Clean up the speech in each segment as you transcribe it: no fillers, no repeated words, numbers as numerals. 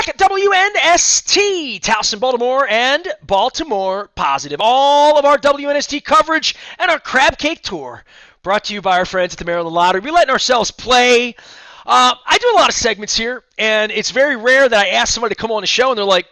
back at WNST, Towson, Baltimore, and Baltimore Positive. All of our WNST coverage and our crab cake tour brought to you by our friends at the Maryland Lottery. We're letting ourselves play. I do a lot of segments here, and it's very rare that I ask somebody to come on the show, and they're like,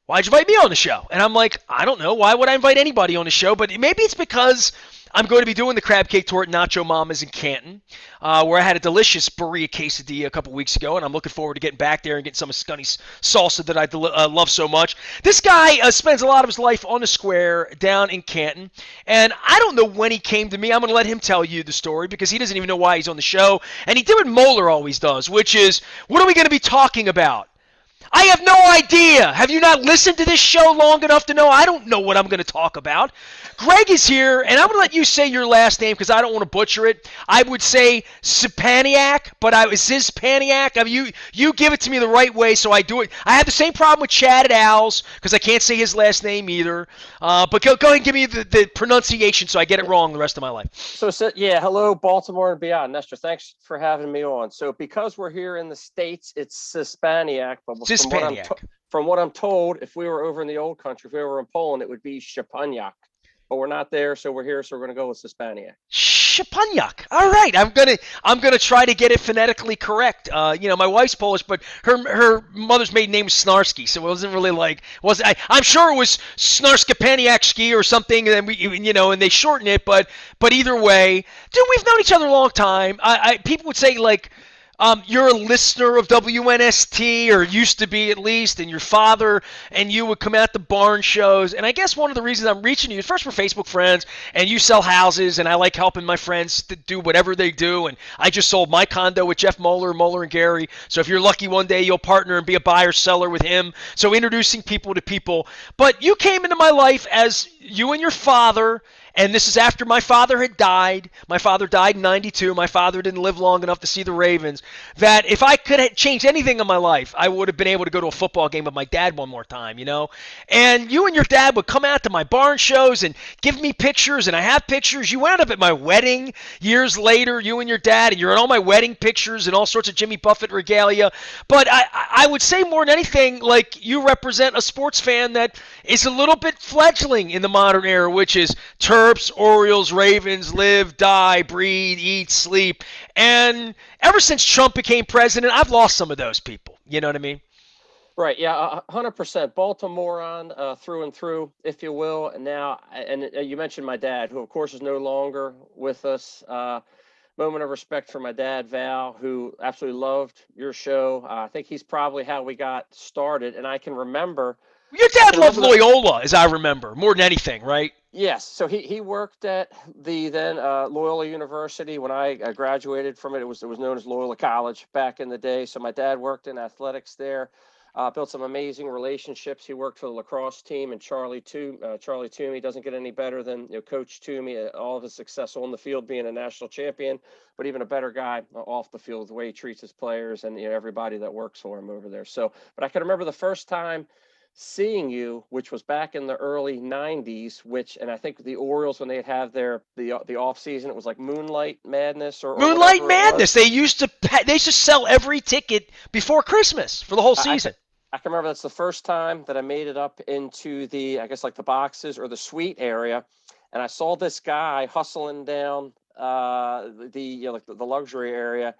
why'd you invite me on the show? And I'm like, I don't know. Why would I invite anybody on the show? But maybe it's because I'm going to be doing the crab cake tour at Nacho Mama's in Canton, where I had a delicious burrito quesadilla a couple weeks ago, and I'm looking forward to getting back there and getting some of Scunny's salsa that I love so much. This guy spends a lot of his life on the square down in Canton, and I don't know when he came to me. I'm going to let him tell you the story because he doesn't even know why he's on the show, and he did what Moeller always does, which is, what are we going to be talking about? I have no idea. Have you not listened to this show long enough to know? I don't know what I'm going to talk about. Greg is here, and I'm going to let you say your last name because I don't want to butcher it. I would say Szczepaniak, but it's Szczepaniak. I mean, you give it to me the right way, so I do it. I have the same problem with Chad at Owls because I can't say his last name either. But go ahead and give me the pronunciation so I get it wrong the rest of my life. So yeah, hello, Baltimore and beyond. Nestor, thanks for having me on. So because we're here in the States, it's Szczepaniak, but from what I'm told, if we were over in the old country, if we were in Poland, it would be Szczepaniak. But we're not there, so we're here, so we're gonna go with Szczepaniak. Szczepaniak. All right, I'm gonna try to get it phonetically correct. My wife's Polish, but her mother's maiden name was Snarsky, so it wasn't really like I'm sure it was Snarskapaniakski or something, and and they shorten it, but either way, dude, we've known each other a long time. People would say like, you're a listener of WNST, or used to be at least, and your father and you would come out to barn shows. And I guess one of the reasons I'm reaching you is, first, we're Facebook friends, and you sell houses, and I like helping my friends to do whatever they do. And I just sold my condo with Jeff Moeller and Gary. So if you're lucky one day, you'll partner and be a buyer-seller with him. So introducing people to people. But you came into my life as you and your father. And this is after my father had died. My father died in 92. My father didn't live long enough to see the Ravens. That if I could have changed anything in my life, I would have been able to go to a football game with my dad one more time, And you and your dad would come out to my barn shows and give me pictures, and I have pictures. You wound up at my wedding years later, you and your dad, and you're in all my wedding pictures and all sorts of Jimmy Buffett regalia. But I would say more than anything, like, you represent a sports fan that is a little bit fledgling in the modern era, which is Terps, Orioles, Ravens, live, die, breathe, eat, sleep. And ever since Trump became president, I've lost some of those people. You know what I mean? Right. Yeah. 100%. Baltimorean through and through, if you will. And now, you mentioned my dad, who of course is no longer with us. Moment of respect for my dad, Val, who absolutely loved your show. I think he's probably how we got started. And I can remember. Your dad loved Loyola, as I remember, more than anything, right? Yes. So he worked at the then Loyola University. When I graduated from it, it was known as Loyola College back in the day. So my dad worked in athletics there, built some amazing relationships. He worked for the lacrosse team, and Charlie Toomey doesn't get any better than Coach Toomey. All of his success on the field, being a national champion, but even a better guy off the field, the way he treats his players and everybody that works for him over there. So, but I can remember the first time seeing you, which was back in the early 90s, and I think the Orioles, when they'd have the off season, it was like Moonlight Madness or Moonlight Madness. They used to sell every ticket before Christmas for the whole season. I can remember that's the first time that I made it up into the, I guess, like the boxes or the suite area, and I saw this guy hustling down the luxury area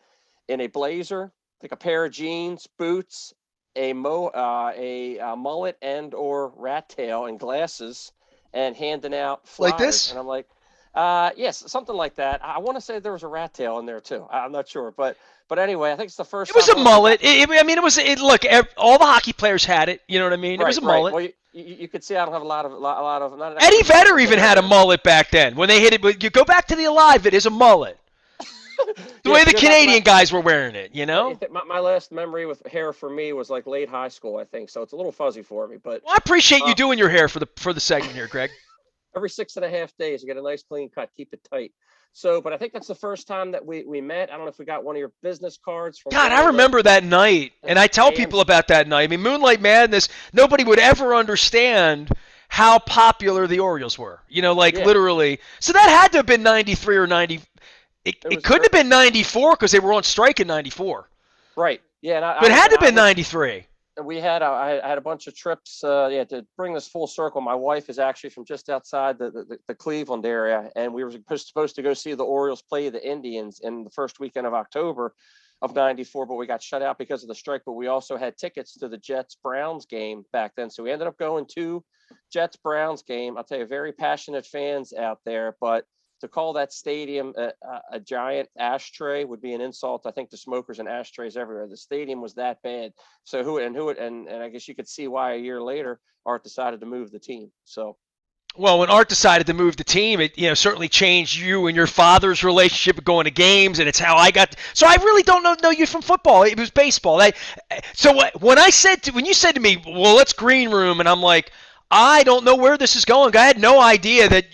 in a blazer, like a pair of jeans, boots, a mullet and or rat tail and glasses, and handing out flyers. Like this? And I'm like, yes, something like that. I want to say there was a rat tail in there too. I'm not sure, but anyway, I think it's the first. It was a mullet. Look, all the hockey players had it. You know what I mean? It was a mullet. Well, you could see I don't have a lot of. Eddie Vedder even had a mullet back then when they hit it. But you go back to the Alive, it is a mullet. The way the Canadian guys were wearing it, My last memory with hair for me was like late high school, I think. So it's a little fuzzy for me. But I appreciate you doing your hair for the segment here, Greg. Every 6.5 days, you get a nice clean cut. Keep it tight. So, but I think that's the first time that we met. I don't know if we got one of your business cards. God, I remember that night, and I tell people about that night. I mean, Moonlight Madness. Nobody would ever understand how popular the Orioles were. Literally. So that had to have been 93 or 90. It couldn't have been 94 because they were on strike in 94. Right. Yeah. But it had to have been 93. we had I had a bunch of trips. Yeah, to bring this full circle, my wife is actually from just outside the Cleveland area, and we were supposed to go see the Orioles play the Indians in the first weekend of October of '94, but we got shut out because of the strike. But we also had tickets to the Jets Browns game back then, so we ended up going to Jets Browns game. I'll tell you, very passionate fans out there, but to call that stadium a giant ashtray would be an insult, I think, to smokers and ashtrays everywhere. The stadium was that bad. So and I guess you could see why a year later Art decided to move the team. So Well, when Art decided to move the team, it certainly changed you and your father's relationship of going to games, and it's how I got. So I really don't know you from football. It was baseball. When you said to me, "Well, let's green room," and I'm like, I don't know where this is going. I had no idea that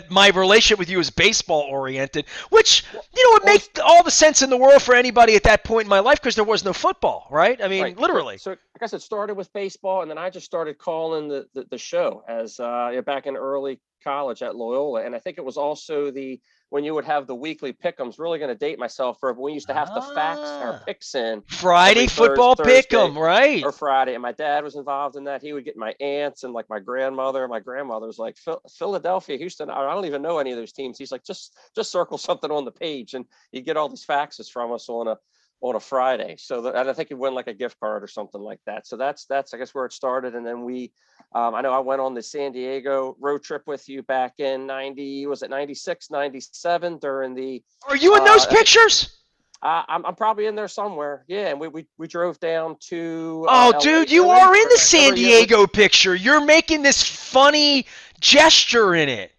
my relationship with you is baseball oriented, which would make all the sense in the world for anybody at that point in my life because there was no football, right? I mean, right. literally. So I guess it started with baseball, and then I just started calling the show as back in early college at Loyola, and I think it was also when you would have the weekly pick'ems. Really going to date myself but we used to have to fax our picks in Friday every football Thursday pick'em, right? or Friday, and my dad was involved in that. He would get my aunts and like my grandmother. My grandmother was like, Philadelphia, Houston, I don't even know any of those teams. He's like, just circle something on the page, and you get all these faxes from us on a Friday. So and I think it went like a gift card or something like that. So that's I guess where it started. And then I know I went on the San Diego road trip with you back in 96, 97 during the. Are you in those pictures? I'm probably in there somewhere. Yeah, and we drove down to. Oh, dude, you are in the San Diego picture. You're making this funny gesture in it.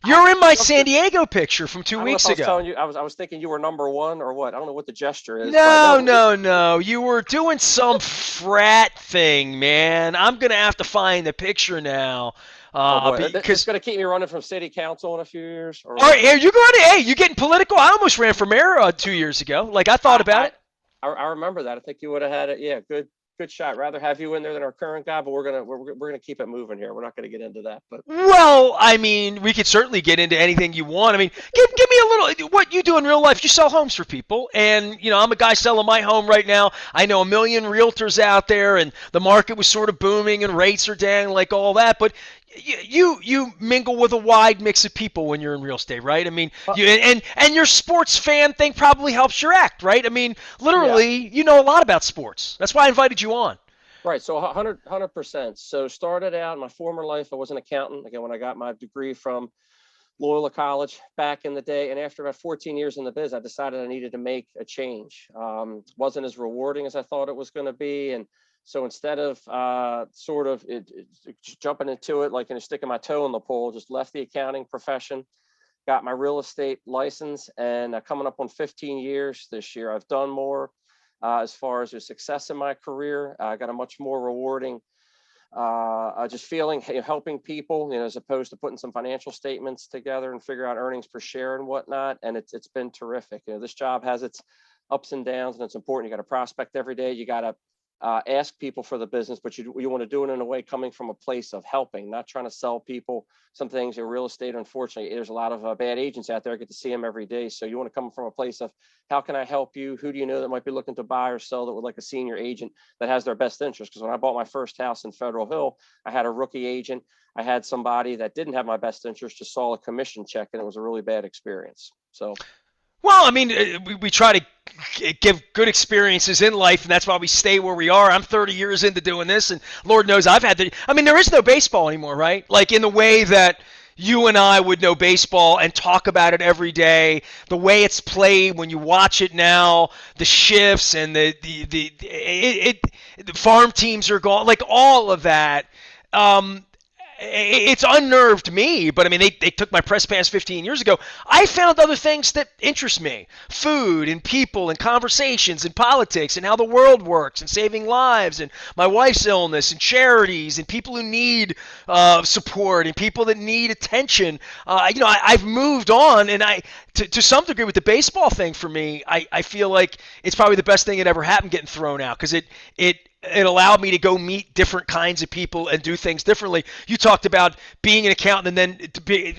You're in my San Diego picture from 2 weeks ago. I was telling you, I was thinking you were number one or what? I don't know what the gesture is. No. You were doing some frat thing, man. I'm gonna have to find the picture now. Because it's gonna keep me running from city council in a few years. All right, here you going. Hey, you getting political? I almost ran for mayor 2 years ago. Like I thought about it. I remember that. I think you would have had it. Yeah, good shot. Rather have you in there than our current guy, but we're gonna keep it moving here. We're not gonna get into that. But well, I mean, we could certainly get into anything you want. I mean, give me a little what you do in real life. You sell homes for people, and I'm a guy selling my home right now. I know a million realtors out there, and the market was sort of booming, and rates are down, like all that. But you mingle with a wide mix of people when you're in real estate, right? I mean, and your sports fan thing probably helps your act, right? I mean, literally, you know a lot about sports. That's why I invited you on. Right, so 100%. So started out in my former life, I was an accountant. Again, when I got my degree from Loyola College back in the day, and after about 14 years in the biz, I decided I needed to make a change. Wasn't as rewarding as I thought it was going to be, and so instead of jumping into it like sticking my toe in the pool, just left the accounting profession, got my real estate license, and coming up on 15 years this year. I've done more as far as the success in my career. I got a much more rewarding just feeling, helping people, as opposed to putting some financial statements together and figure out earnings per share and whatnot. And it's been terrific. This job has its ups and downs, and it's important. You got to prospect every day. You got to ask people for the business, but you want to do it in a way coming from a place of helping, not trying to sell people some things. In real estate, unfortunately, there's a lot of bad agents out there. I get to see them every day. So you want to come from a place of, how can I help you? Who do you know that might be looking to buy or sell that would like a senior agent that has their best interest? Because when I bought my first house in Federal Hill, I had a rookie agent. I had somebody that didn't have my best interest, just saw a commission check, and it was a really bad experience. So. Well, I mean, we try to give good experiences in life, and that's why we stay where we are. I'm 30 years into doing this, and Lord knows I've had I mean, there is no baseball anymore, right? Like in the way that you and I would know baseball and talk about it every day, the way it's played when you watch it now, the shifts and the farm teams are gone, like all of that. It's unnerved me, but I mean, they took my press pass 15 years ago. I found other things that interest me. Food and people and conversations and politics and how the world works and saving lives and my wife's illness and charities and people who need support and people that need attention. I've moved on, and to some degree with the baseball thing for me, I feel like it's probably the best thing that ever happened getting thrown out, because it allowed me to go meet different kinds of people and do things differently. You talked about being an accountant and then to be,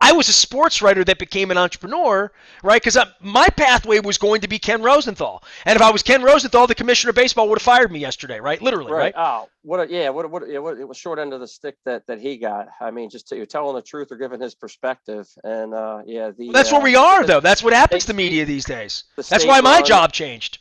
I was a sports writer that became an entrepreneur, right? Because my pathway was going to be Ken Rosenthal, and if I was Ken Rosenthal, the commissioner of baseball would have fired me yesterday, right? Literally, Right. right? Oh, what it was short end of the stick that he got. I mean, just you're telling the truth or giving his perspective, and Well, that's where we are, though. That's what happens to state media these days. the That's state why my run. job changed.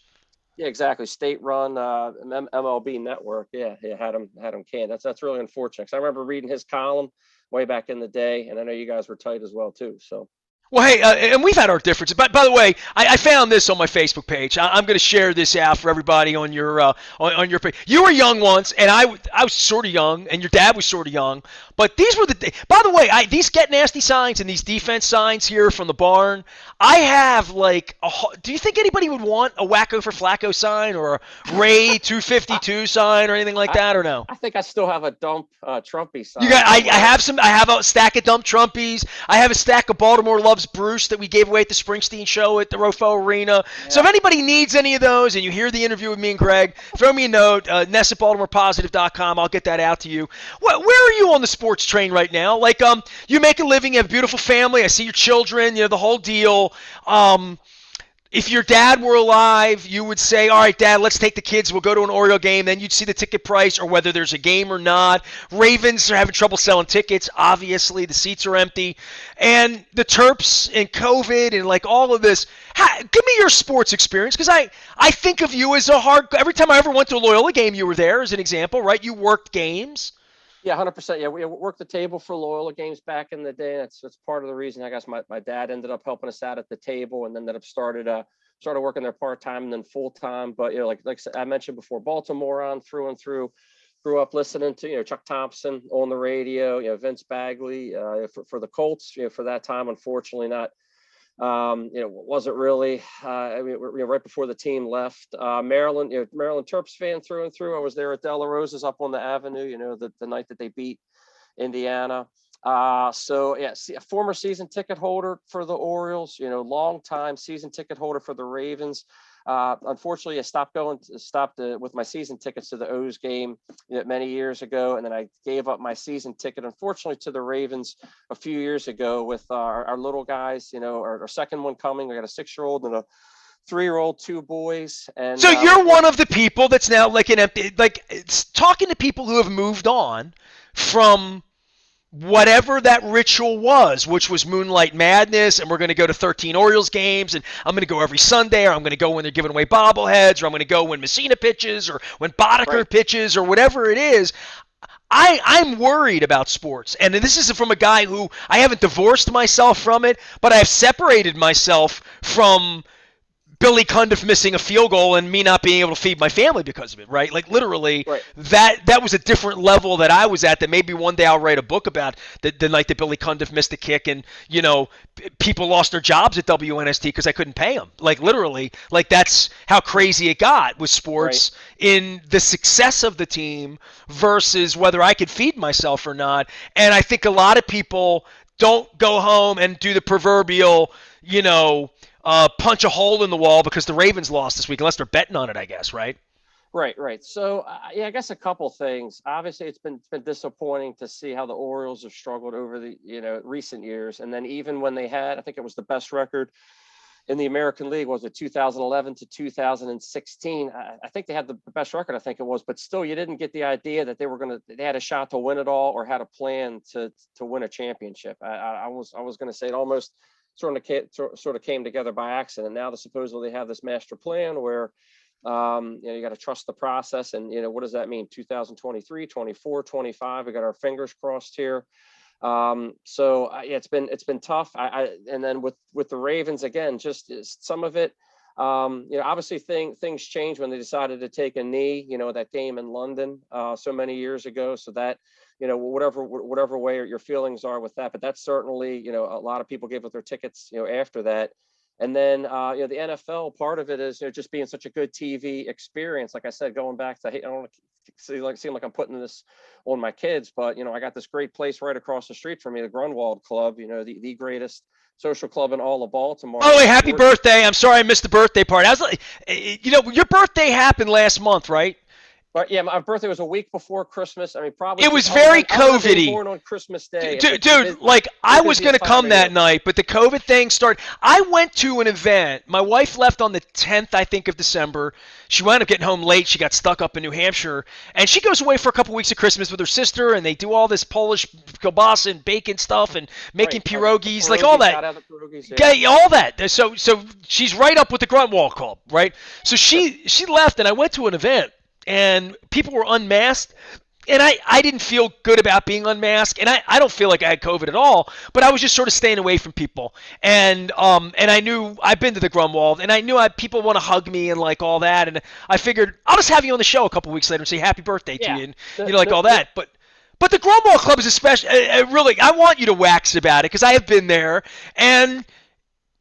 Yeah, exactly. State-run MLB network. Yeah, had him canned. That's really unfortunate. 'Cause I remember reading his column way back in the day, and I know you guys were tight as well too. So Well, hey, and we've had our differences. But by the way, I found this on my Facebook page. I'm going to share this out for everybody on your on your page. You were young once, and I was sort of young, and your dad was sort of young. But these were the. By the way, these get nasty signs and these defense signs here from the barn. I have like a. Do you think anybody would want a Wacko for Flacco sign or a Ray 252 sign or anything like that, or no? I think I still have a dump Trumpy sign. You got. I somewhere. have some. I have a stack of dump Trumpies. I have a stack of Baltimore Loves Bruce that we gave away at the Springsteen show at the Rofo Arena. Yeah. So if anybody needs any of those, and you hear the interview with me and Greg, throw me a note. Ness at BaltimorePositive.com. I'll get that out to you. Where are you on the sports train right now? Like, you make a living, you have a beautiful family. I see your children. The whole deal. If your dad were alive, you would say, all right, Dad, let's take the kids. We'll go to an Oriole game. Then you'd see the ticket price or whether there's a game or not. Ravens are having trouble selling tickets. Obviously, the seats are empty. And the Terps and COVID and like all of this. Give me your sports experience because I think of you as every time I ever went to a Loyola game, you were there as an example, right? You worked games. Yeah, 100%. Yeah, we worked the table for Loyola games back in the day. That's part of the reason I guess my dad ended up helping us out at the table, and then ended up started working there part time and then full time. But like I mentioned before, Baltimore on through and through. Grew up listening to Chuck Thompson on the radio. Vince Bagley for the Colts. For that time, unfortunately not. Wasn't really. Right before the team left, Maryland. Maryland Terps fan through and through. I was there at De La Rosa's up on the Avenue. The night that they beat Indiana. A former season ticket holder for the Orioles. Long time season ticket holder for the Ravens. Unfortunately, I stopped with my season tickets to the O's game many years ago, and then I gave up my season ticket, unfortunately, to the Ravens a few years ago with our little guys. Our second one coming. We got a 6-year-old and a 3-year-old, 2 boys. And so you're one of the people that's now like an empty, like it's talking to people who have moved on from whatever that ritual was, which was Moonlight Madness, and we're going to go to 13 Orioles games, and I'm going to go every Sunday, or I'm going to go when they're giving away bobbleheads, or I'm going to go when Messina pitches, or when Boddicker pitches, or whatever it is. I'm worried about sports, and this is from a guy who I haven't divorced myself from it, but I have separated myself from Billy Cundiff missing a field goal and me not being able to feed my family because of it, right? Like literally, right. that was a different level that I was at that maybe one day I'll write a book about the night that Billy Cundiff missed the kick and, people lost their jobs at WNST because I couldn't pay them. Like literally, like that's how crazy it got with sports in the success of the team versus whether I could feed myself or not. And I think a lot of people don't go home and do the proverbial, punch a hole in the wall because the Ravens lost this week, unless they're betting on it, I guess, right? Right. So, I guess a couple things. Obviously, it's been disappointing to see how the Orioles have struggled over the recent years, and then even when they had, I think it was the best record in the American League, was it 2011 to 2016? I think they had the best record. I think it was, but still, you didn't get the idea that they had a shot to win it all or had a plan to win a championship. I was going to say it almost sort of came together by accident. Now they supposedly have this master plan where you got to trust the process, and what does that mean? 2023, 24, 25. We got our fingers crossed here. It's been tough. And then with the Ravens again, just some of it. Obviously things changed when they decided to take a knee. That game in London so many years ago. So that whatever way your feelings are with that, but that's certainly a lot of people gave up their tickets after that. And then, the NFL part of it is, just being such a good TV experience. Like I said, going back to, I don't want to seem like I'm putting this on my kids, but, I got this great place right across the street from me, the Grunwald Club, the greatest social club in all of Baltimore. Oh, hey, happy birthday. I'm sorry I missed the birthday party. I was like, your birthday happened last month, right? But yeah, my birthday was a week before Christmas. I mean, probably It just was very other than being COVID-y. born on Christmas Day. Dude, like The I was gonna busiest time come of that year. night, but the COVID thing started. I went to an event. My wife left on the 10th, I think, of December. She wound up getting home late. She got stuck up in New Hampshire, and she goes away for a couple weeks of Christmas with her sister, and they do all this Polish kielbasa and bacon stuff and making Right. The pierogies, like all pierogies, that. shout out the pierogies. Yeah. Okay, all that. So she's right up with the Grunwald Club, right? So she left, and I went to an event, and people were unmasked. And I didn't feel good about being unmasked, and I don't feel like I had COVID at all, but I was just sort of staying away from people. And I knew I've been to the Grunwald, and I knew people want to hug me and like all that, and I figured I'll just have you on the show a couple weeks later and say happy birthday to Yeah. you, and The, like the, all the, that. But the Grunwald Club is a special. Really, I want you to wax about it because I have been there, and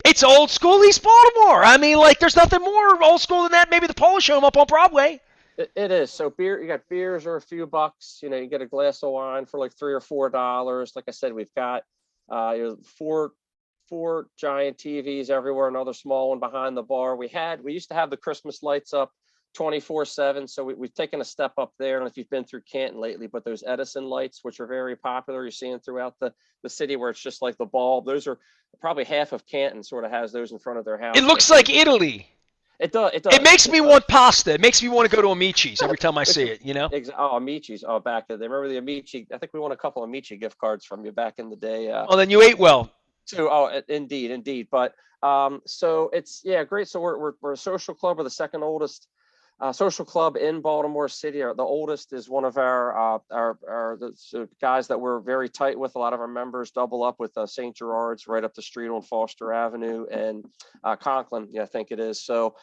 it's old school East Baltimore. I mean, like, there's nothing more old school than that. Maybe the Polish Home up on Broadway. it is. So beer, you got beers are a few bucks. You know, you get a glass of wine for like $3 or $4. Like I said, we've got four giant TVs everywhere, another small one behind the bar. We used to have the Christmas lights up 24/7. So we've taken a step up there. I don't know if you've been through Canton lately, but those Edison lights, which are very popular, you're seeing throughout the city where it's just like the bulb. Those are probably half of Canton sort of has those in front of their house. It looks like Italy. It does. It makes me want pasta. It makes me want to go to Amici's every time I see it, you know? Oh, Amici's. Oh, back then. Remember the Amici? I think we won a couple of Amici gift cards from you back in the day. Oh, then you ate well. Too. Oh, indeed. But so it's great. So we're a social club. We're the second oldest social club in Baltimore City. The oldest is one of the guys that we're very tight with. A lot of our members double up with St. Gerard's right up the street on Foster Avenue and Conklin. Yeah, I think it is. So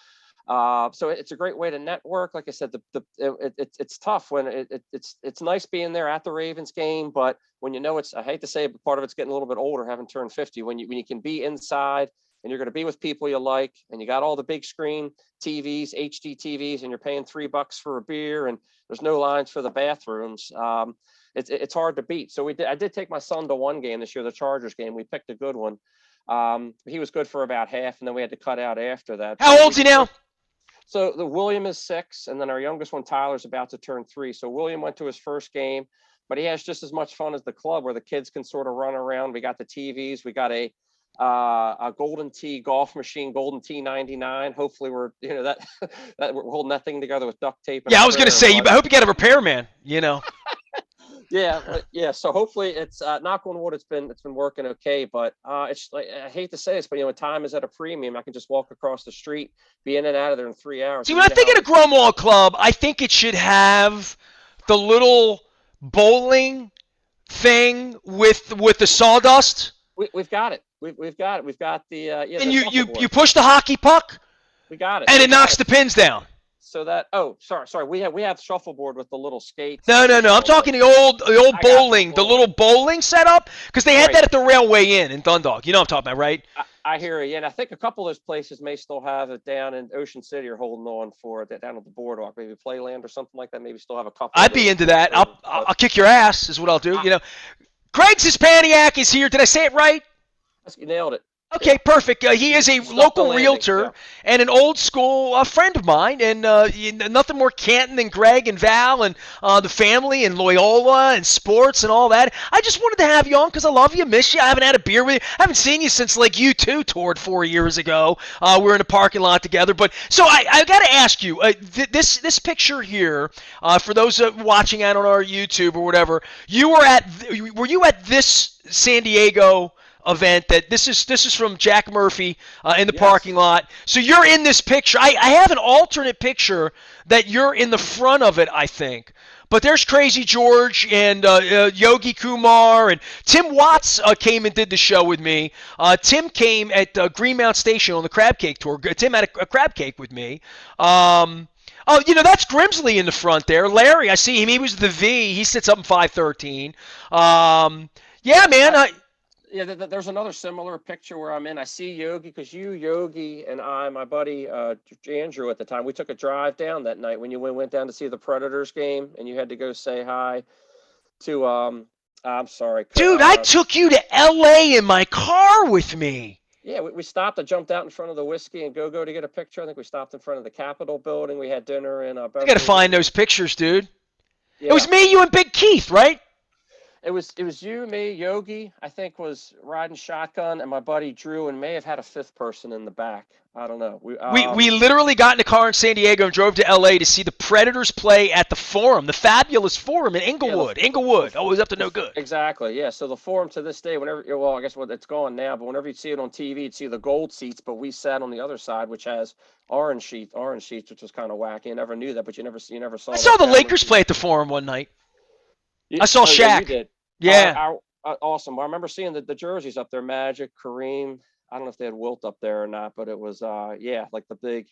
it's a great way to network. Like I said, it's tough when it's nice being there at the Ravens game, but when you know I hate to say it, but part of it's getting a little bit older, having turned 50. When you can be inside and you're going to be with people you like, and you got all the big screen TVs, HD TVs, and you're paying $3 for a beer, and there's no lines for the bathrooms. It's hard to beat. So I did take my son to one game this year, the Chargers game. We picked a good one. He was good for about half, and then we had to cut out after that. How old's he now? So the William is 6, and then our youngest one, Tyler's about to turn 3. So William went to his first game, but he has just as much fun as the club, where the kids can sort of run around. We got the TVs. We got a Golden Tee golf machine, Golden Tee 99. Hopefully we're that we're holding that thing together with duct tape. Yeah, I was gonna say, I hope you get a repairman. You know. Yeah. So hopefully it's knock on wood, it's been working okay. But it's like, I hate to say this, but time is at a premium. I can just walk across the street, be in and out of there in 3 hours. See, when I think of the Grunwald Club, I think it should have the little bowling thing with the sawdust. We've got it. We've got it. We've got the and you push the hockey puck. We got it. And it knocks the pins down. So that sorry, we have shuffleboard with the little skates. No. I'm talking the old bowling, the little bowling setup, because they had that at the Railway Inn in Dundalk. You know what I'm talking about, right? I hear you. And I think a couple of those places may still have it down in Ocean City, or holding on for it down at the boardwalk, maybe Playland or something like that. Maybe still have a couple. I'd be into that. I'll kick your ass is what I'll do. Greg Szczepaniak is here. Did I say it right? You nailed it. Okay, perfect. He is a local realtor and an old school friend of mine, and nothing more Canton than Greg and Val and the family and Loyola and sports and all that. I just wanted to have you on because I love you, miss you. I haven't had a beer with you. I haven't seen you since like you two toured 4 years ago. We were in a parking lot together. But so I got to ask you, this picture here, for those watching out on our YouTube or whatever, were you at this San Diego event? That this is from Jack Murphy in the parking lot. So you're in this picture. I have an alternate picture that you're in the front of it, I think. But there's Crazy George and Yogi Kumar and Tim Watts came and did the show with me. Tim came at Greenmount Station on the crab cake tour. Tim had a crab cake with me. That's Grimsley in the front there. Larry, I see him. He was the V. He sits up in 513. Yeah, man. There's another similar picture where I'm in. I see Yogi, because Yogi, and my buddy Andrew at the time, we took a drive down that night when you went down to see the Predators game, and you had to go say hi to I'm sorry, dude. I took you to L.A. in my car with me. Yeah, we stopped. I jumped out in front of the Whiskey and Go-Go to get a picture. I think we stopped in front of the Capitol building. We had dinner in I got to Beverly find Hills. those pictures, dude. It Yeah, was me, you, and Big Keith, right? it was you, me, Yogi, I think was riding shotgun, and my buddy Drew, and may have had a fifth person in the back. I don't know. We literally got in a car in San Diego and drove to L.A. to see the Predators play at the Forum, the fabulous Forum in Yeah, Inglewood. Inglewood, always up to no good. exactly. Yeah. So the Forum to this day, whenever, well, I guess what it's gone now, but whenever you see it on TV, you'd see the gold seats, but we sat on the other side, which has orange sheets, which was kind of wacky. I never knew that, but you never saw I that saw the down Lakers play at the Forum one night. I saw Oh, yeah, you Shaq. did. Yeah. Awesome. Well, I remember seeing the jerseys up there, Magic, Kareem. I don't know if they had Wilt up there or not, but it was yeah, like the big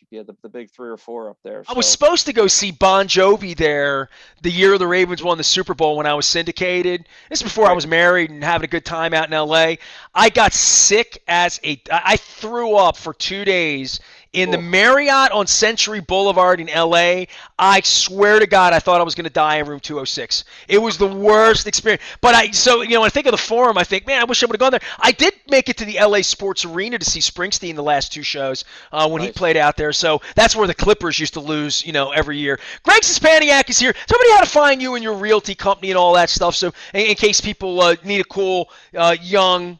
three or four up there. I was So supposed to go see Bon Jovi there the year the Ravens won the Super Bowl when I was syndicated. This is before I right. was married and having a good time out in LA. I got sick I threw up for 2 days in the Oh, Marriott on Century Boulevard in LA. I swear to God, I thought I was going to die in room 206. It was the worst experience. But when I think of the Forum, I think, man, I wish I would have gone there. I did make it to the LA Sports Arena to see Springsteen the last two shows when he nice. played out there. So that's where the Clippers used to lose, every year. Greg Szczepaniak is here. Tell me how to find you and your realty company and all that stuff. So in case people need a cool, young,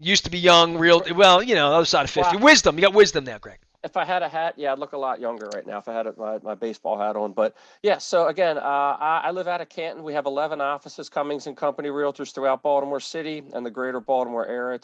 used to be young, real, well, other side of 50. Well, Wisdom. You got wisdom now, Greg. if I had a hat, yeah, I'd look a lot younger right now if I had my baseball hat on. But yeah, so again, I live out of Canton. We have 11 offices, Cummings and Company Realtors throughout Baltimore City and the greater Baltimore area.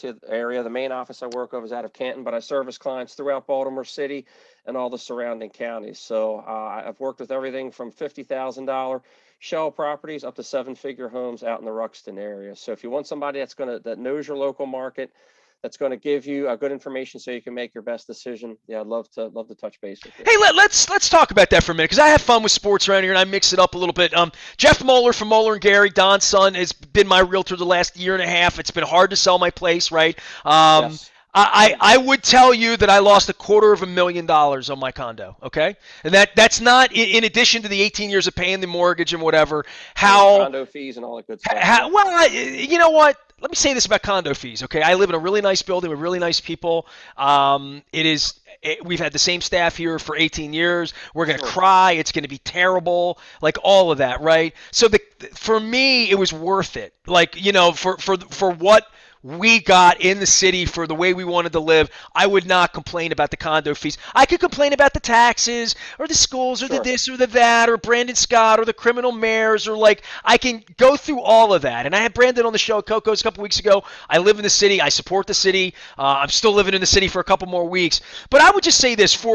The main office I work of is out of Canton, but I service clients throughout Baltimore City and all the surrounding counties. So I've worked with everything from $50,000 shell properties up to seven-figure homes out in the Ruxton area. So if you want somebody that knows your local market, that's going to give you good information so you can make your best decision. Yeah, I'd love to touch base with you. Hey, let's talk about that for a minute because I have fun with sports around here and I mix it up a little bit. Jeff Moeller from Moeller and Gary, Don's son, has been my realtor the last year and a half. It's been hard to sell my place, right? Yes. I would tell you that I lost $250,000 on my condo, okay? And that's not in addition to the 18 years of paying the mortgage and whatever. Condo fees and all that good stuff. You know what? Let me say this about condo fees, okay? I live in a really nice building with really nice people. We've had the same staff here for 18 years. We're going to cry. It's going to be terrible, like all of that, right? So for me, it was worth it. Like, for what we got in the city for the way we wanted to live, I would not complain about the condo fees. I could complain about the taxes or the schools or the this or the that or Brandon Scott or the criminal mayors or I can go through all of that. And I had Brandon on the show, Coco's, a couple weeks ago. I live in the city. I support the city. I'm still living in the city for a couple more weeks. But I would just say this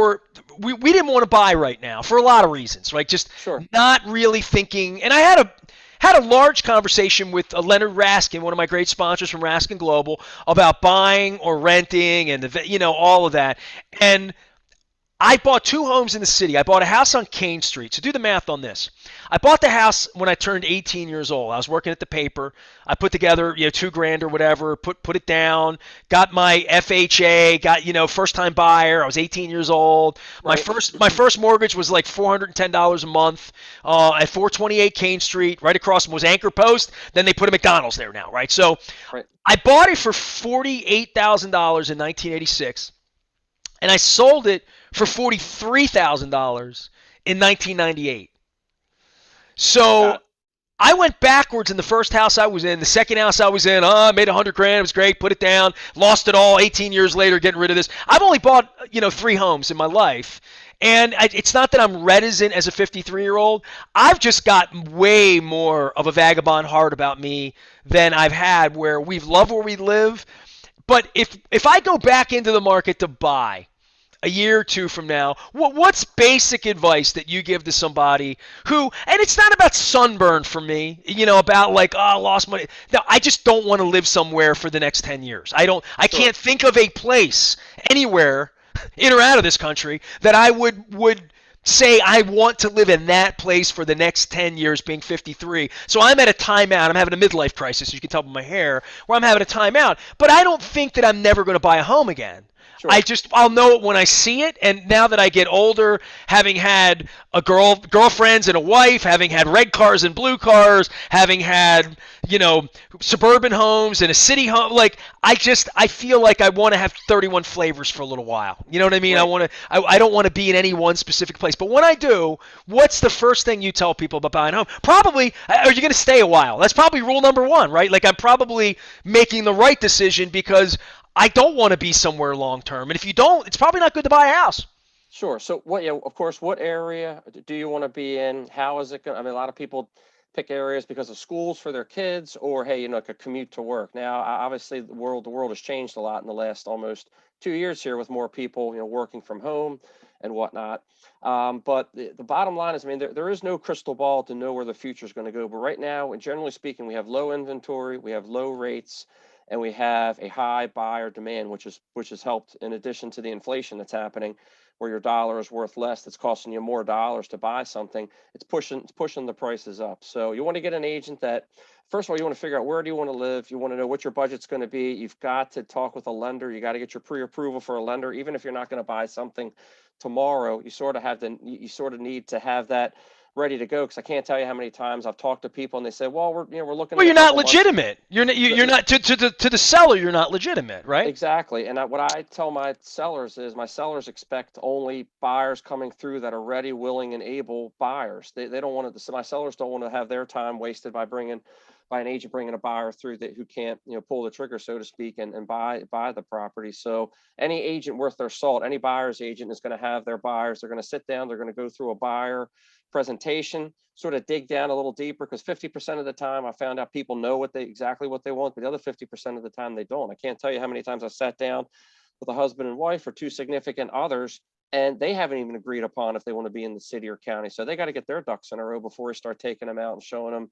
we didn't want to buy right now for a lot of reasons, right? Just not really thinking. And I had a large conversation with Leonard Raskin, one of my great sponsors from Raskin Global, about buying or renting and all of that. And I bought two homes in the city. I bought a house on Kane Street. So do the math on this. I bought the house when I turned 18 years old. I was working at the paper. I put together, $2,000 or whatever, put it down, got my FHA, got, first time buyer. I was 18 years old. My first mortgage was like $410 a month at 428 Kane Street. Right across was Anchor Post. Then they put a McDonald's there now, right? So I bought it for $48,000 in 1986. And I sold it for $43,000 in 1998. So I went backwards in the first house I was in. The second house I was in, I made $100,000. It was great. Put it down. Lost it all 18 years later getting rid of this. I've only bought, 3 homes in my life. And it's not that I'm reticent as a 53-year-old. I've just got way more of a vagabond heart about me than I've had where we've loved where we live. But if I go back into the market to buy a year or two from now, what's basic advice that you give to somebody who, and it's not about sunburn for me, about I lost money. No, I just don't want to live somewhere for the next 10 years. I can't think of a place anywhere in or out of this country that I would say I want to live in that place for the next 10 years being 53. So I'm at a timeout. I'm having a midlife crisis, as you can tell by my hair, where I'm having a timeout. But I don't think that I'm never going to buy a home again. Sure. I'll know it when I see it. And now that I get older, having had girlfriends and a wife, having had red cars and blue cars, having had, suburban homes and a city home, like I feel like I want to have 31 flavors for a little while. You know what I mean? Right. I don't want to be in any one specific place. But when I do, what's the first thing you tell people about buying a home? Probably, are you going to stay a while? That's probably rule number one, right? Like I'm probably making the right decision because I don't want to be somewhere long term. And if you don't, it's probably not good to buy a house. Sure. So what, of course, what area do you want to be in? How is it going? I mean, a lot of people pick areas because of schools for their kids or, hey, like a commute to work. Now, obviously the world has changed a lot in the last almost 2 years here with more people, working from home and whatnot. But the bottom line is, I mean, there is no crystal ball to know where the future is going to go. But right now, and generally speaking, we have low inventory, we have low rates, and we have a high buyer demand, which has helped in addition to the inflation that's happening, where your dollar is worth less, that's costing you more dollars to buy something. It's pushing the prices up. So you want to get an agent that, first of all, you want to figure out where do you want to live. You want to know what your budget's going to be. You've got to talk with a lender. You got to get your pre-approval for a lender, even if you're not going to buy something tomorrow. You sort of need to have that ready to go, because I can't tell you how many times I've talked to people and they say, well, we're looking Well, at a you're not couple months. legitimate. You're not to the seller. You're not legitimate, right? Exactly. And what I tell my sellers is my sellers expect only buyers coming through that are ready, willing, and able buyers. They don't want to, so my sellers don't want to have their time wasted by an agent bringing a buyer through that who can't, pull the trigger, so to speak, and buy the property. So any agent worth their salt, any buyer's agent is going to have their buyers. They're going to sit down, they're going to go through a buyer presentation, sort of dig down a little deeper, because 50% of the time I found out people know exactly what they want, but the other 50% of the time they don't. I can't tell you how many times I sat down with a husband and wife or two significant others, and they haven't even agreed upon if they want to be in the city or county. So they got to get their ducks in a row before we start taking them out and showing them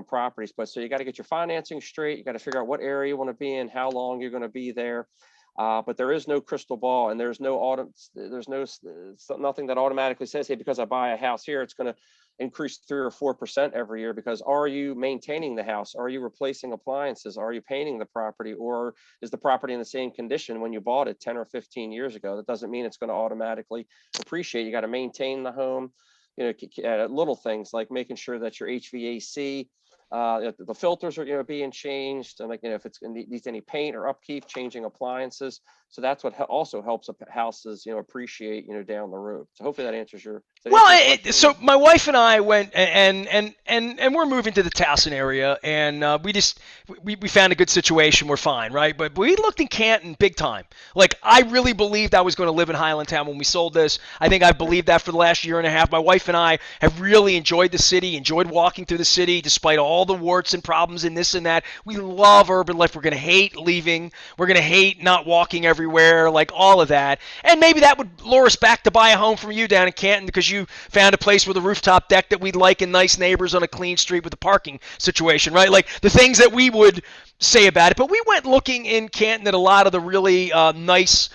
properties. But so you got to get your financing straight. You got to figure out what area you want to be in, how long you're going to be there. But there is no crystal ball, and there's nothing that automatically says, hey, because I buy a house here, it's going to increase 3 or 4% every year. Because are you maintaining the house? Are you replacing appliances? Are you painting the property? Or is the property in the same condition when you bought it 10 or 15 years ago? That doesn't mean it's going to automatically appreciate. You got to maintain the home. Little things like making sure that your HVAC, the filters are being changed, and if it's needs any paint or upkeep, changing appliances. So that's what also helps houses appreciate down the road. So hopefully that answers your question. So my wife and I went and we're moving to the Towson area, and we found a good situation. We're fine, right? But we looked in Canton big time. Like I really believed I was going to live in Highlandtown when we sold this. I think I've believed that for the last year and a half. My wife and I have really enjoyed the city, enjoyed walking through the city, despite all the warts and problems and this and that. We love urban life. We're going to hate leaving. We're going to hate not walking everywhere, like all of that. And maybe that would lure us back to buy a home from you down in Canton, because you found a place with a rooftop deck that we'd like and nice neighbors on a clean street with a parking situation, right? Like the things that we would say about it. But we went looking in Canton at a lot of the really nice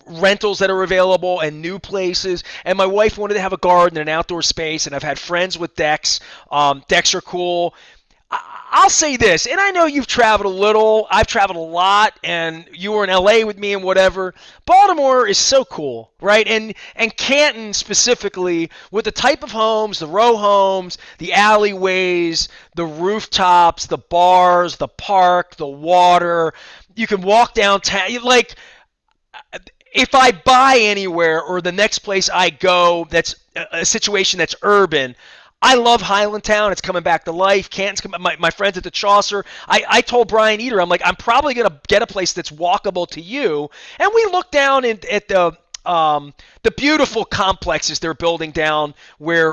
rentals that are available and new places. And my wife wanted to have a garden and an outdoor space, and I've had friends with decks. Decks are cool. I'll say this, and I know you've traveled a little. I've traveled a lot, and you were in LA with me and whatever. Baltimore is so cool, right? And Canton specifically, with the type of homes, the row homes, the alleyways, the rooftops, the bars, the park, the water. You can walk downtown. Like, if I buy anywhere or the next place I go that's a situation that's urban, I love Highlandtown. It's coming back to life. Canton's coming. My friends at the Chaucer. I told Brian Eater, I'm like, I'm probably gonna get a place that's walkable to you. And we looked down at the beautiful complexes they're building down where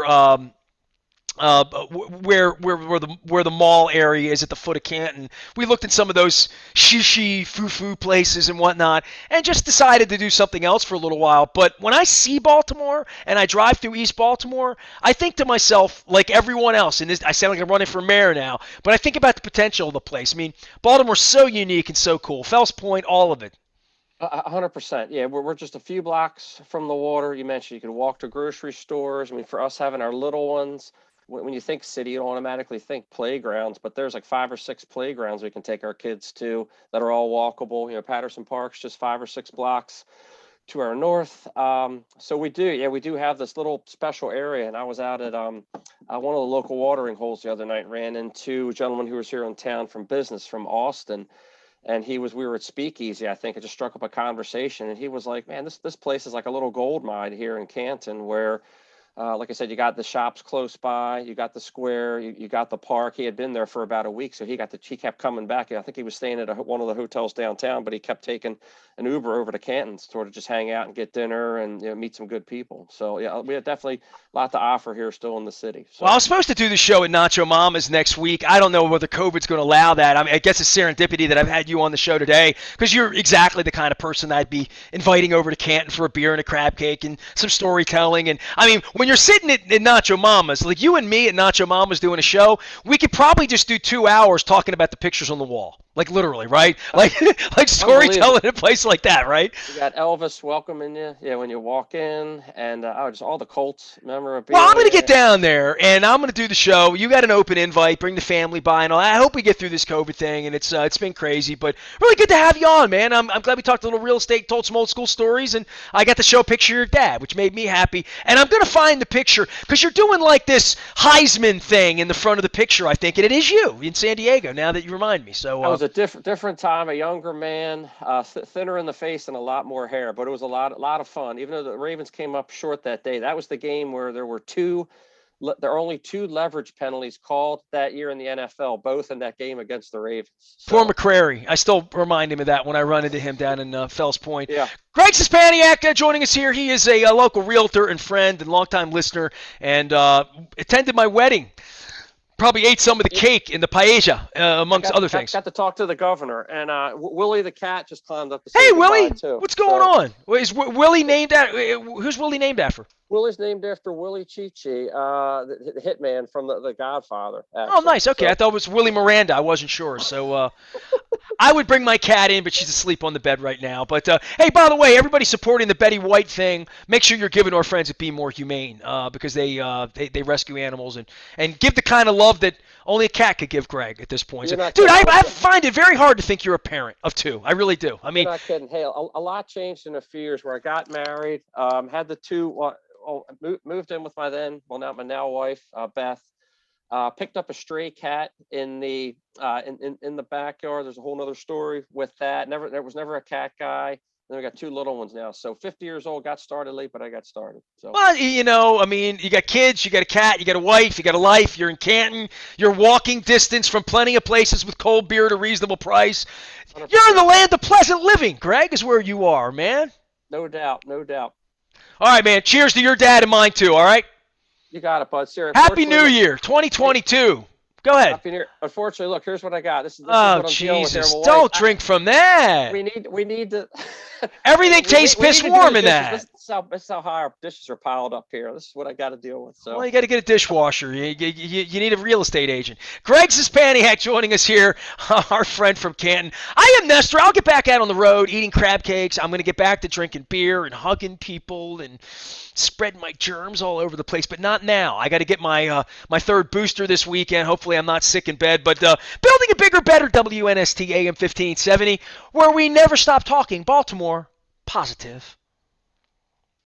the mall area is at the foot of Canton. We looked at some of those shishi foo-foo places and whatnot, and just decided to do something else for a little while. But when I see Baltimore and I drive through East Baltimore, I think to myself, like everyone else, and I sound like I'm running for mayor now, but I think about the potential of the place. I mean, Baltimore's so unique and so cool. Fells Point, all of it. 100%. Yeah, we're just a few blocks from the water. You mentioned you can walk to grocery stores. I mean, for us having our little ones, when you think city, you don't automatically think playgrounds, but there's like 5 or 6 playgrounds we can take our kids to that are all walkable. Patterson Park's just 5 or 6 blocks to our north. So we do have this little special area. And I was out at one of the local watering holes the other night, ran into a gentleman who was here in town from business from Austin. And we were at Speakeasy, I think. It just struck up a conversation. And he was like, man, this place is like a little gold mine here in Canton where, like I said, you got the shops close by, you got the square, you got the park. He had been there for about a week, so he kept coming back. I think he was staying at one of the hotels downtown, but he kept taking an Uber over to Canton to sort of just hang out and get dinner and meet some good people. So yeah, we have definitely a lot to offer here still in the city. So. Well, I was supposed to do the show at Nacho Mama's next week. I don't know whether COVID's going to allow that. I mean, I guess it's serendipity that I've had you on the show today because you're exactly the kind of person I'd be inviting over to Canton for a beer and a crab cake and some storytelling. And I mean, when you're sitting at Nacho Mama's, like you and me at Nacho Mama's doing a show, we could probably just do 2 hours talking about the pictures on the wall. Like literally, right? Like storytelling in a place like that, right? You got Elvis welcoming you, when you walk in, and just all the Colts memorabilia. Well, I'm going to get down there, and I'm going to do the show. You got an open invite. Bring the family by and all. I hope we get through this COVID thing, and it's been crazy, but really good to have you on, man. I'm glad we talked a little real estate, told some old school stories, and I got to show a picture of your dad, which made me happy. And I'm going to find the picture because you're doing like this Heisman thing in the front of the picture, I think, and it is you in San Diego. Now that you remind me, so that was a different time, a younger man, thinner in the face and a lot more hair, but it was a lot of fun. Even though the Ravens came up short that day, that was the game where there are only 2 leverage penalties called that year in the NFL, both in that game against the Ravens. So. Poor McCrary. I still remind him of that when I run into him down in Fells Point. Yeah. Greg Szczepaniak joining us here. He is a local realtor and friend and longtime listener and attended my wedding. Probably ate some of the cake in the paella, amongst other things. Got to talk to the governor, and Willie the cat just climbed up. Hey, Willie, what's going on? Is Willie named after? Who's Willie named after? Willie's named after Willie Chichi, the hitman from the Godfather. Actually. Oh, nice. Okay, I thought it was Willie Miranda. I wasn't sure, so I would bring my cat in, but she's asleep on the bed right now. But hey, by the way, everybody supporting the Betty White thing, make sure you're giving to our friends at Be More Humane because they rescue animals and give the kind of love that only a cat could give Greg at this point. So, dude, I find it very hard to think you're a parent of 2. I really do. I mean, you're not kidding. Hey, a lot changed in a few years where I got married, had the 2. Moved in with my now wife, Beth. Picked up a stray cat in the backyard. There's a whole other story with that. There was never a cat guy. Then we got 2 little ones now. So 50 years old, got started late, but I got started. So. Well, I mean, you got kids, you got a cat, you got a wife, you got a life. You're in Canton. You're walking distance from plenty of places with cold beer at a reasonable price. 100%. You're in the land of pleasant living. Greg is where you are, man. No doubt. All right, man. Cheers to your dad and mine too. All right. You got it, bud. Seriously. Happy New Year, 2022. Go ahead. Happy New Year. Unfortunately, look, here's what I got. This is what I'm Jesus! dealing with here. Don't drink from that. We need to. Everything tastes piss warm in that. This is how high our dishes are piled up here. This is what I got to deal with. So. Well, you got to get a dishwasher. You need a real estate agent. Greg Szczepaniak joining us here, our friend from Canton. I am Nestor. I'll get back out on the road eating crab cakes. I'm going to get back to drinking beer and hugging people and spreading my germs all over the place, but not now. I got to get my 3rd booster this weekend. Hopefully I'm not sick in bed, but building a bigger, better WNST AM 1570, where we never stop talking Baltimore positive.